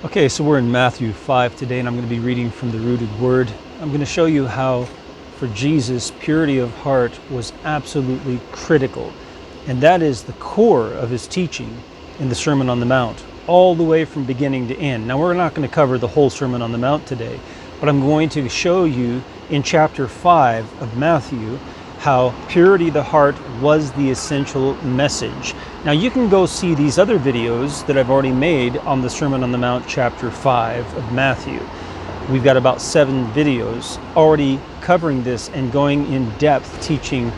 Okay, so we're in Matthew 5 today, and I'm going to be reading from the Rooted Word. I'm going to show you how, for Jesus, purity of heart was absolutely critical. And that is the core of his teaching in the Sermon on the Mount, all the way from beginning to end. Now, we're not going to cover the whole Sermon on the Mount today, but I'm going to show you in chapter 5 of Matthew how purity of the heart was the essential message. Now you can go see these other videos that I've already made on the Sermon on the Mount chapter 5 of Matthew. We've got about 7 videos already covering this and going in depth teaching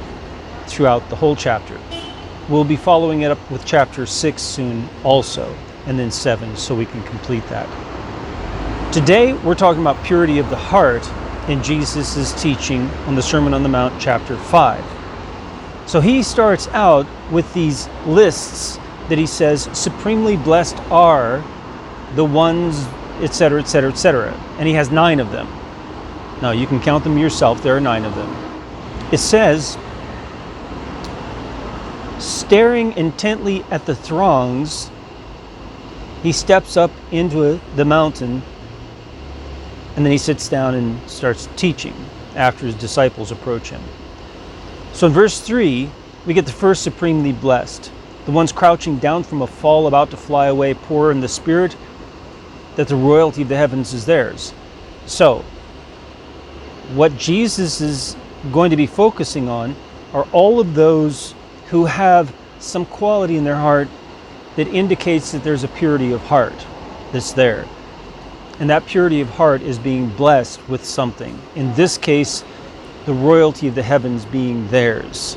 throughout the whole chapter. We'll be following it up with chapter 6 soon also, and then 7, so we can complete that. Today we're talking about purity of the heart in Jesus' teaching on the Sermon on the Mount chapter 5. So he starts out with these lists that he says, supremely blessed are the ones, etc., etc., etc. And he has 9 of them. Now you can count them yourself, there are 9 of them. It says, staring intently at the throngs, he steps up into the mountain, and then he sits down and starts teaching after his disciples approach him. So in verse 3, we get the first supremely blessed. The ones crouching down from a fall, about to fly away, poor in the spirit, that the royalty of the heavens is theirs. So, what Jesus is going to be focusing on are all of those who have some quality in their heart that indicates that there's a purity of heart that's there. And that purity of heart is being blessed with something. In this case, the royalty of the heavens being theirs.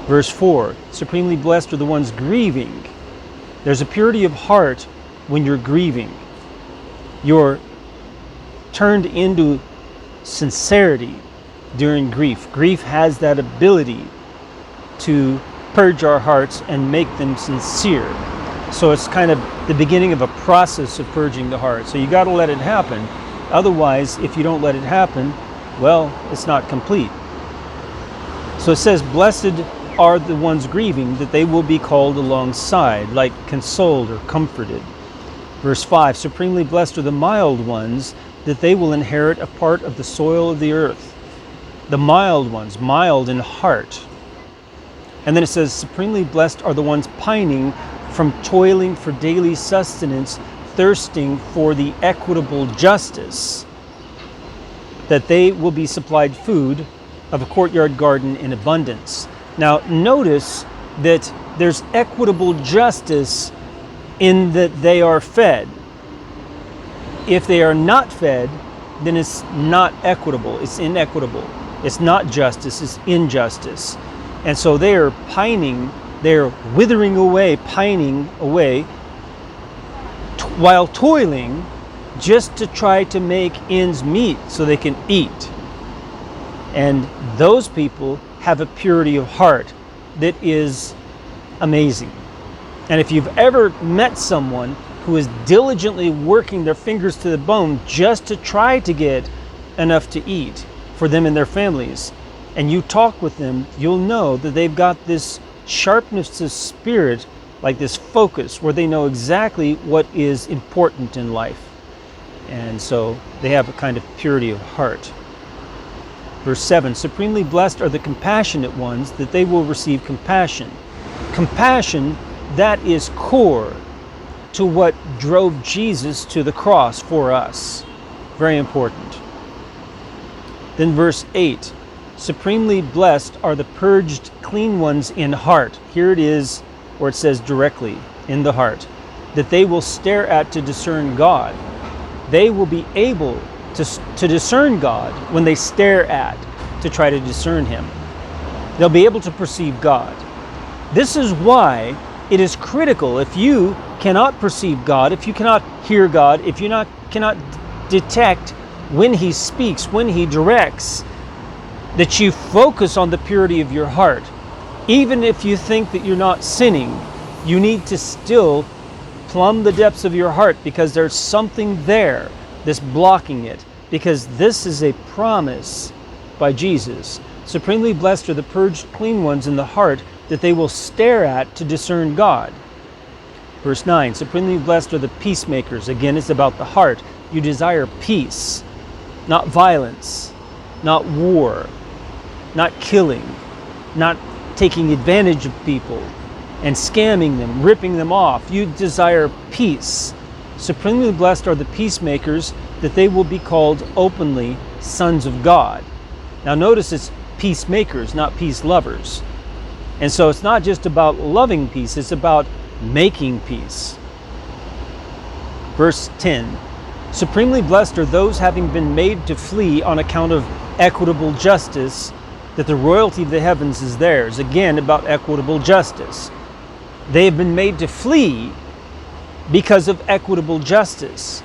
Verse 4, supremely blessed are the ones grieving. There's a purity of heart when you're grieving. You're turned into sincerity during grief. Grief has that ability to purge our hearts and make them sincere. So it's kind of the beginning of a process of purging the heart. So you got to let it happen. Otherwise, if you don't let it happen, well, it's not complete. So it says, blessed are the ones grieving, that they will be called alongside, like consoled or comforted. Verse 5, supremely blessed are the mild ones, that they will inherit a part of the soil of the earth. The mild ones, mild in heart. And then it says, supremely blessed are the ones pining from toiling for daily sustenance, thirsting for the equitable justice, that they will be supplied food of a courtyard garden in abundance. Now notice that there's equitable justice in that they are fed. If they are not fed, then it's not equitable, it's inequitable. It's not justice, it's injustice. And so they are pining, they're withering away, pining away, while toiling just to try to make ends meet so they can eat. And those people have a purity of heart that is amazing. And if you've ever met someone who is diligently working their fingers to the bone just to try to get enough to eat for them and their families, and you talk with them, you'll know that they've got this sharpness of spirit, like this focus, where they know exactly what is important in life. And so they have a kind of purity of heart. Verse 7, supremely blessed are the compassionate ones, that they will receive compassion. Compassion, that is core to what drove Jesus to the cross for us. Very important. Then verse 8, supremely blessed are the purged, clean ones in heart. Here it is where it says directly, in the heart, that they will stare at to discern God. They will be able to discern God when they stare at to try to discern Him. They'll be able to perceive God. This is why it is critical, if you cannot perceive God, if you cannot hear God, if you cannot detect when He speaks, when He directs, that you focus on the purity of your heart. Even if you think that you're not sinning, you need to still plumb the depths of your heart, because there's something there that's blocking it. Because this is a promise by Jesus. Supremely blessed are the purged, clean ones in the heart, that they will stare at to discern God. Verse 9, supremely blessed are the peacemakers. Again, it's about the heart. You desire peace, not violence, not war, not killing, not taking advantage of people and scamming them, ripping them off. You desire peace. Supremely blessed are the peacemakers, that they will be called openly sons of God. Now notice it's peacemakers, not peace lovers. And so it's not just about loving peace, it's about making peace. Verse 10, supremely blessed are those having been made to flee on account of equitable justice, that the royalty of the heavens is theirs. Again, about equitable justice. They have been made to flee because of equitable justice.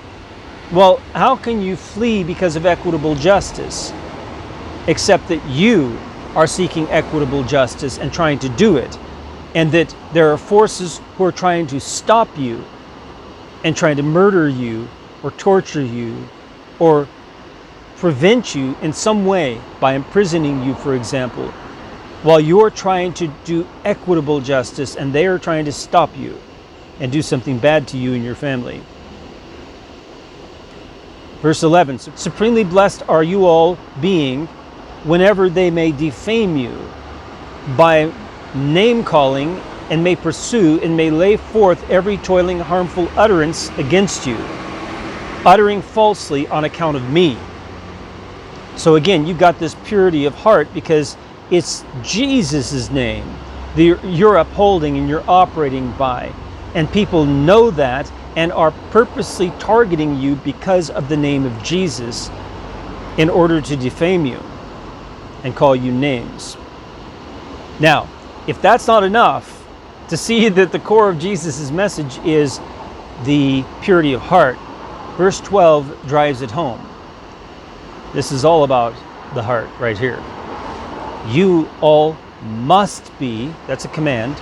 Well, how can you flee because of equitable justice? Except that you are seeking equitable justice and trying to do it, and that there are forces who are trying to stop you and trying to murder you or torture you or prevent you in some way by imprisoning you, for example, while you're trying to do equitable justice and they are trying to stop you and do something bad to you and your family. Verse 11, supremely blessed are you all being whenever they may defame you by name-calling, and may pursue and may lay forth every toiling harmful utterance against you, uttering falsely on account of me. So again, you got this purity of heart because it's Jesus' name that you're upholding and you're operating by. And people know that and are purposely targeting you because of the name of Jesus in order to defame you and call you names. Now, if that's not enough to see that the core of Jesus' message is the purity of heart, verse 12 drives it home. This is all about the heart right here. You all must be, that's a command,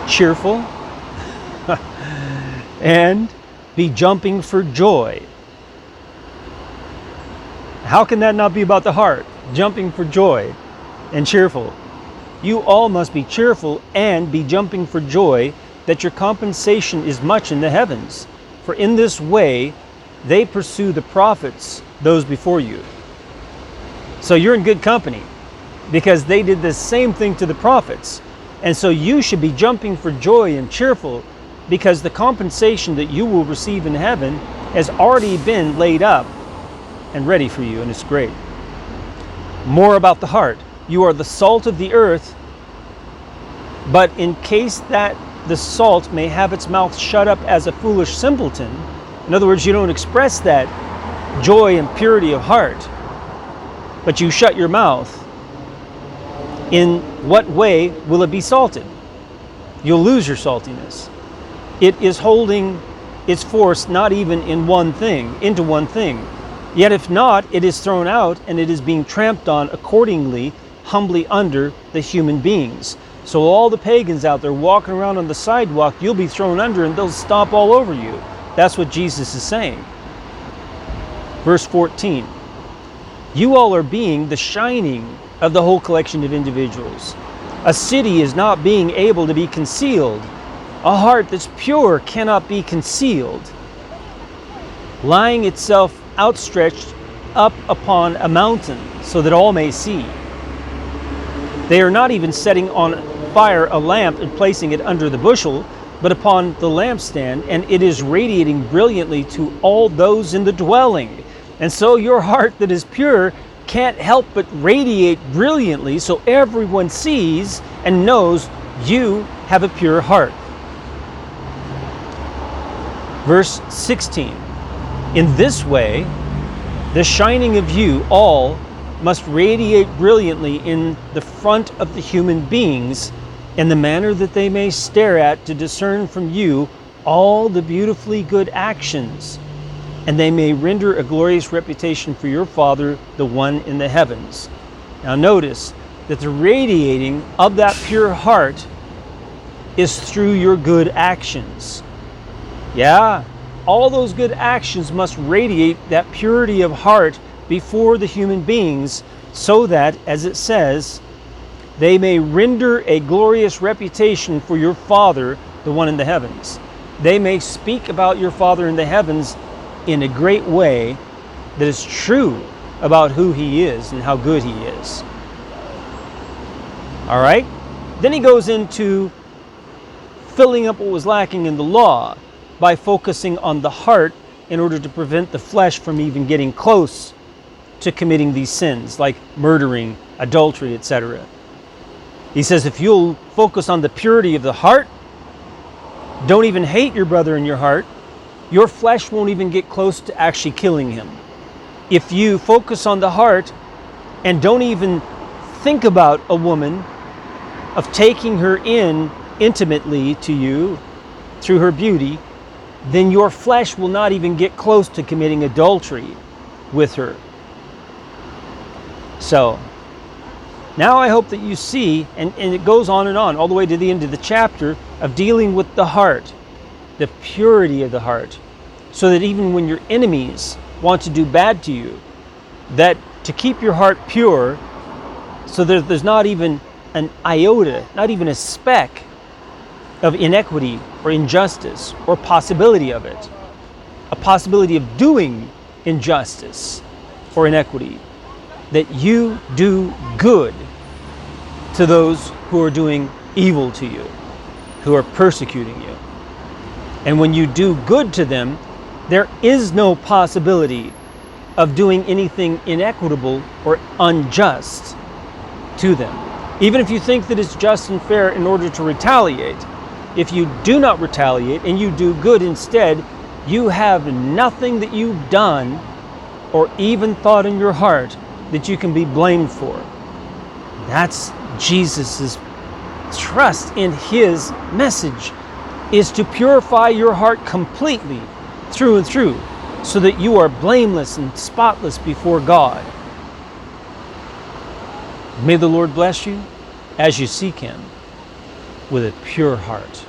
cheerful and be jumping for joy. How can that not be about the heart? Jumping for joy and cheerful. You all must be cheerful and be jumping for joy, that your compensation is much in the heavens. For in this way they pursue the prophets, those before you. So you're in good company, because they did the same thing to the prophets. And so you should be jumping for joy and cheerful, because the compensation that you will receive in heaven has already been laid up and ready for you, and it's great. More about the heart. You are the salt of the earth, but in case that the salt may have its mouth shut up as a foolish simpleton, in other words, you don't express that joy and purity of heart, but you shut your mouth, in what way will it be salted? You'll lose your saltiness. It is holding its force not even in one thing, into one thing. Yet if not, it is thrown out and it is being tramped on accordingly, humbly under the human beings. So all the pagans out there walking around on the sidewalk, you'll be thrown under and they'll stomp all over you. That's what Jesus is saying. Verse 14, you all are being the shining of the whole collection of individuals. A city is not being able to be concealed. A heart that's pure cannot be concealed. Lying itself outstretched up upon a mountain so that all may see. They are not even setting on fire a lamp and placing it under the bushel, but upon the lampstand, and it is radiating brilliantly to all those in the dwelling. And so your heart that is pure can't help but radiate brilliantly, so everyone sees and knows you have a pure heart. Verse 16, in this way, the shining of you all must radiate brilliantly in the front of the human beings, in the manner that they may stare at to discern from you all the beautifully good actions, and they may render a glorious reputation for your Father, the one in the heavens. Now notice that the radiating of that pure heart is through your good actions. Yeah, all those good actions must radiate that purity of heart before the human beings, so that, as it says, they may render a glorious reputation for your Father, the one in the heavens. They may speak about your Father in the heavens in a great way that is true about who he is and how good he is. All right? Then he goes into filling up what was lacking in the law by focusing on the heart in order to prevent the flesh from even getting close to committing these sins, like murdering, adultery, etc. He says if you'll focus on the purity of the heart, don't even hate your brother in your heart, your flesh won't even get close to actually killing him. If you focus on the heart and don't even think about a woman, of taking her in intimately to you through her beauty, then your flesh will not even get close to committing adultery with her. So, now I hope that you see, and it goes on, all the way to the end of the chapter, of dealing with the heart, the purity of the heart, so that even when your enemies want to do bad to you, that to keep your heart pure, so that there's not even an iota, not even a speck of inequity or injustice or possibility of it, a possibility of doing injustice or inequity, that you do good to those who are doing evil to you, who are persecuting you. And when you do good to them, there is no possibility of doing anything inequitable or unjust to them. Even if you think that it's just and fair in order to retaliate, if you do not retaliate and you do good instead, you have nothing that you've done or even thought in your heart that you can be blamed for. That's Jesus's trust in his message, is to purify your heart completely through and through, so that you are blameless and spotless before God. May the Lord bless you as you seek him with a pure heart.